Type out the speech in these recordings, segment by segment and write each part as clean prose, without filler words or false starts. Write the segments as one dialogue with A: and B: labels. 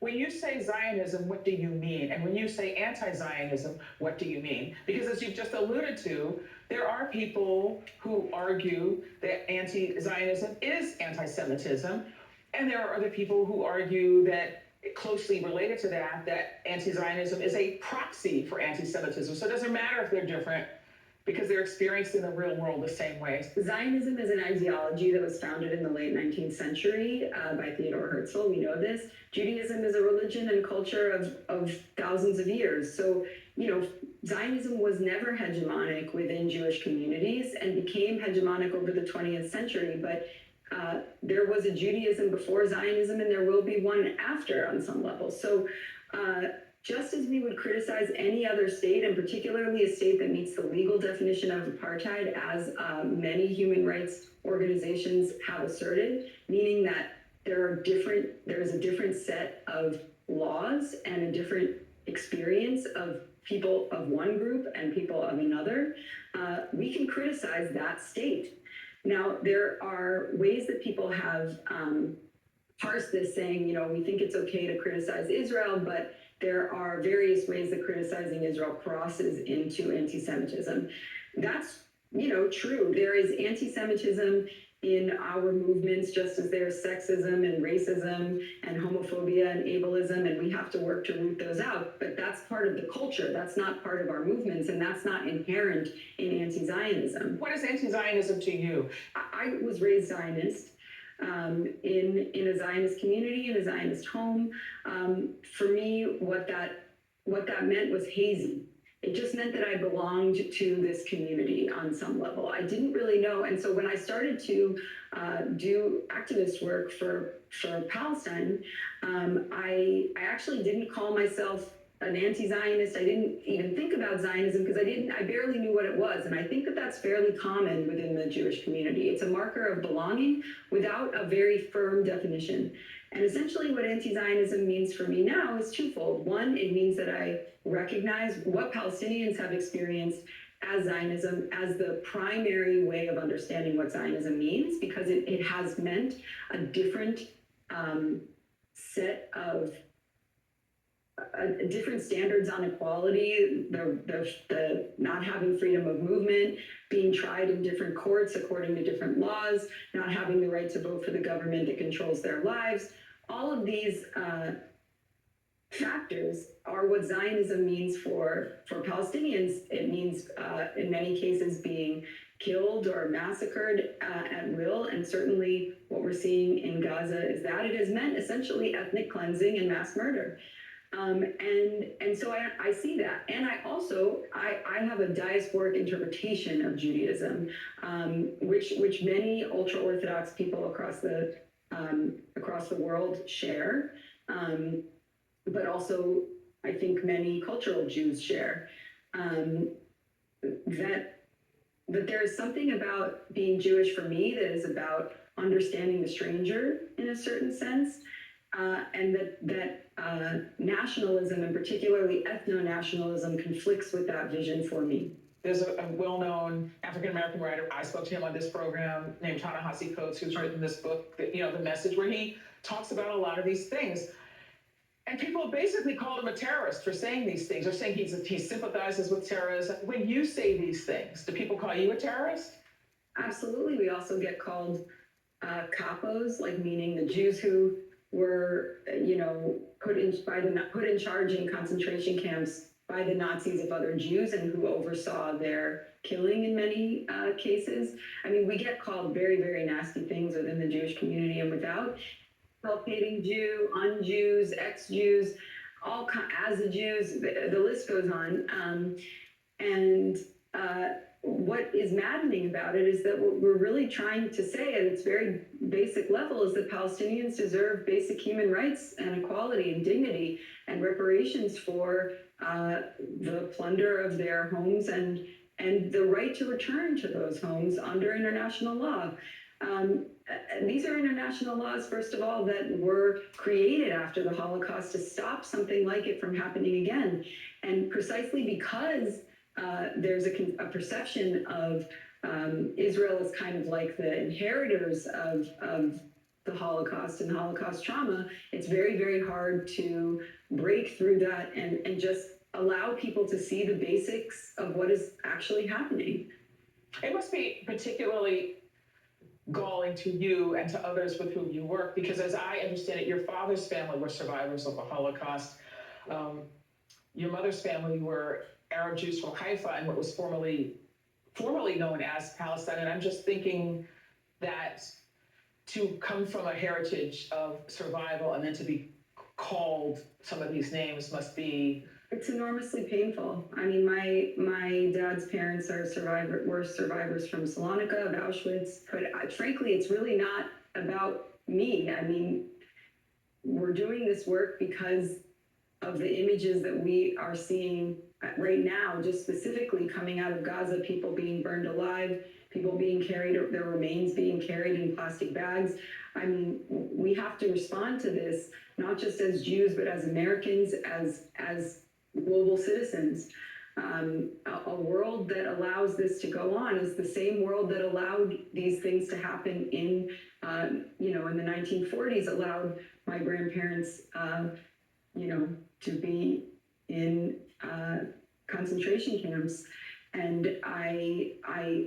A: When you say Zionism, what do you mean? And when you say anti-Zionism, what do you mean? Because as you've just alluded to, there are people who argue that anti-Zionism is anti-Semitism, and there are other people who argue that closely related to that, that anti-Zionism is a proxy for anti-Semitism. So it doesn't matter if they're different because they're experienced in the real world the same way.
B: Zionism is an ideology that was founded in the late 19th century by Theodor Herzl. We know this. Judaism is a religion and culture of thousands of years. So, Zionism was never hegemonic within Jewish communities and became hegemonic over the 20th century. But there was a Judaism before Zionism, and there will be one after on some level. So just as we would criticize any other state, and particularly a state that meets the legal definition of apartheid, as many human rights organizations have asserted, meaning that there is a different set of laws and a different experience of people of one group and people of another, we can criticize that state. Now, there are ways that people have parsed this, saying, we think it's okay to criticize Israel, but there are various ways that criticizing Israel crosses into anti-Semitism. That's, true. There is anti-Semitism in our movements, just as there's sexism and racism and homophobia and ableism, and we have to work to root those out. But that's part of the culture. That's not part of our movements, and that's not inherent in anti-Zionism.
A: What is anti-Zionism to you?
B: I was raised Zionist. In a Zionist community, in a Zionist home. For me, what that meant was hazy. It just meant that I belonged to this community on some level. I didn't really know. And so when I started to do activist work for Palestine, I actually didn't call myself an anti-Zionist. I didn't even think about Zionism because I barely knew what it was. And I think that that's fairly common within the Jewish community. It's a marker of belonging without a very firm definition. And essentially what anti-Zionism means for me now is twofold. One, it means that I recognize what Palestinians have experienced as Zionism as the primary way of understanding what Zionism means, because it has meant a different set of different standards on equality, the not having freedom of movement, being tried in different courts according to different laws, not having the right to vote for the government that controls their lives. All of these factors are what Zionism means for Palestinians. It means, in many cases, being killed or massacred at will, and certainly what we're seeing in Gaza is that it has meant essentially ethnic cleansing and mass murder. And so I see that. And I also have a diasporic interpretation of Judaism, which many ultra-Orthodox people across the world share, but also I think many cultural Jews share, that there is something about being Jewish for me that is about understanding the stranger in a certain sense, and that nationalism, and particularly ethno-nationalism, conflicts with that vision for me.
A: There's a well-known African-American writer, I spoke to him on this program, named Ta-Nehisi Coates, who's written this book, The Message, where he talks about a lot of these things. And people basically called him a terrorist for saying these things, or saying he sympathizes with terrorism. When you say these things, do people call you a terrorist?
B: Absolutely. We also get called capos, like meaning the Jews who were, put in charge in concentration camps by the Nazis of other Jews, and who oversaw their killing in many cases. I mean, we get called very, very nasty things within the Jewish community and without. Self-hating Jew, un-Jews, ex-Jews, as the Jews, the list goes on. What is maddening about it is that what we're really trying to say at its very basic level is that Palestinians deserve basic human rights and equality and dignity and reparations for the plunder of their homes and the right to return to those homes under international law. These are international laws, first of all, that were created after the Holocaust to stop something like it from happening again. And precisely because there's a perception of Israel as kind of like the inheritors of the Holocaust and Holocaust trauma, it's very, very hard to break through that and just allow people to see the basics of what is actually happening.
A: It must be particularly galling to you and to others with whom you work, because as I understand it, your father's family were survivors of the Holocaust. Um, your mother's family were Arab Jews from Haifa and what was formerly known as Palestine. And I'm just thinking that to come from a heritage of survival and then to be called some of these names must be.
B: It's enormously painful. I mean, my dad's parents were survivors from Salonika, of Auschwitz. But frankly, it's really not about me. I mean, we're doing this work because of the images that we are seeing right now, just specifically coming out of Gaza, people being burned alive, people being carried, their remains being carried in plastic bags. I mean, we have to respond to this, not just as Jews, but as Americans, as global citizens. A world that allows this to go on is the same world that allowed these things to happen in the 1940s, allowed my grandparents, to be in concentration camps. And I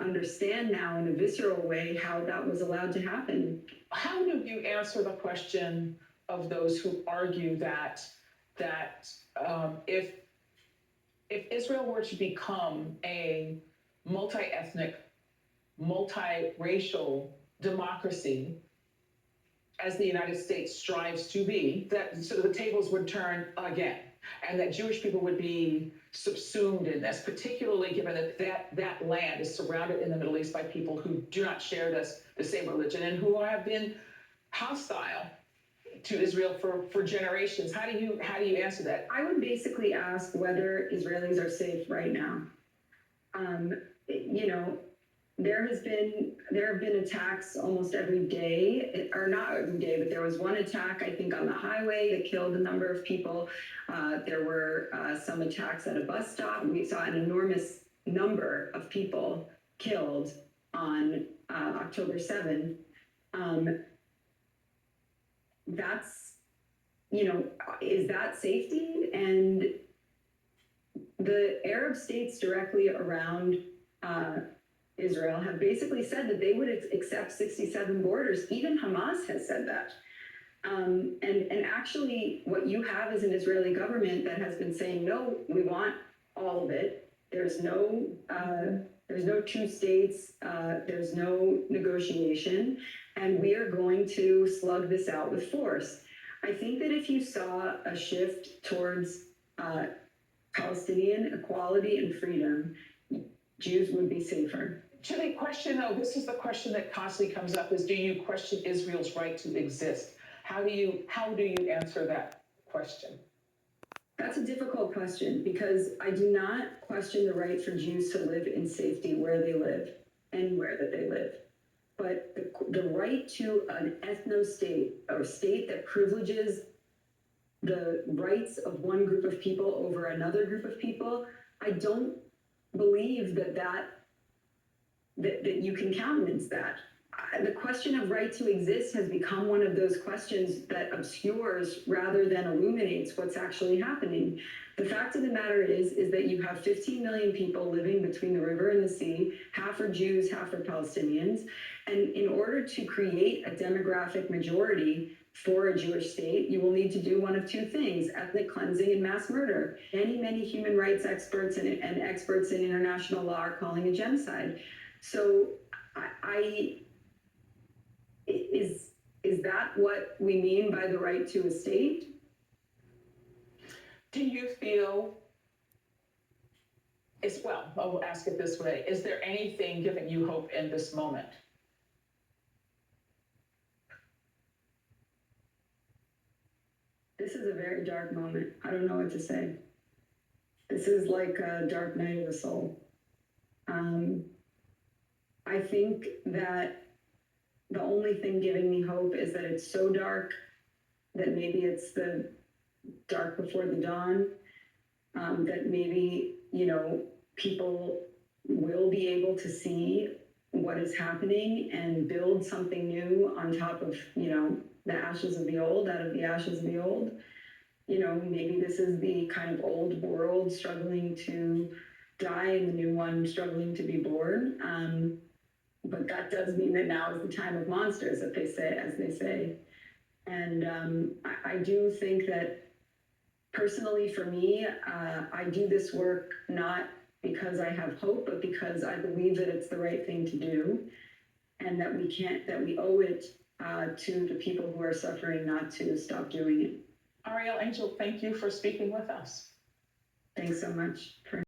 B: understand now in a visceral way how that was allowed to happen.
A: How do you answer the question of those who argue that if Israel were to become a multi-ethnic, multiracial democracy, as the United States strives to be, that sort of the tables would turn again, and that Jewish people would be subsumed in this, particularly given that land is surrounded in the Middle East by people who do not share the same religion and who have been hostile to Israel for generations. How do you answer that?
B: I would basically ask whether Israelis are safe right now. There have been attacks almost every day, or not every day, but there was one attack, I think, on the highway that killed a number of people. There were some attacks at a bus stop. We saw an enormous number of people killed on October 7th. Is that safety? And the Arab states directly around Israel have basically said that they would accept 67 borders. Even Hamas has said that. And actually, what you have is an Israeli government that has been saying, no, we want all of it. There's no two states. There's no negotiation, and we are going to slug this out with force. I think that if you saw a shift towards Palestinian equality and freedom, Jews would be safer.
A: To the question, though, this is the question that constantly comes up: is do you question Israel's right to exist? How do you answer that question?
B: That's a difficult question, because I do not question the right for Jews to live in safety where they live, anywhere that they live. But the right to an ethno-state, or a state that privileges the rights of one group of people over another group of people, I don't believe that you can countenance that. The question of right to exist has become one of those questions that obscures rather than illuminates what's actually happening. The fact of the matter is that you have 15 million people living between the river and the sea. Half are Jews, half are Palestinians. And in order to create a demographic majority for a Jewish state, you will need to do one of two things: ethnic cleansing and mass murder. Many human rights experts and experts in international law are calling it genocide. So is that what we mean by the right to a state?
A: Do you feel, I will ask it this way: is there anything giving you hope in this moment?
B: This is a very dark moment. I don't know what to say. This is like a dark night of the soul. I think that the only thing giving me hope is that it's so dark that maybe it's the dark before the dawn, that maybe, people will be able to see what is happening and build something new on top of, the ashes of the old, out of the ashes of the old. Maybe this is the kind of old world struggling to die and the new one struggling to be born. But that does mean that now is the time of monsters, as they say. And I do think that personally for me, I do this work not because I have hope, but because I believe that it's the right thing to do, and that we owe it to the people who are suffering not to stop doing it.
A: Ariel Angel, thank you for speaking with us.
B: Thanks so much for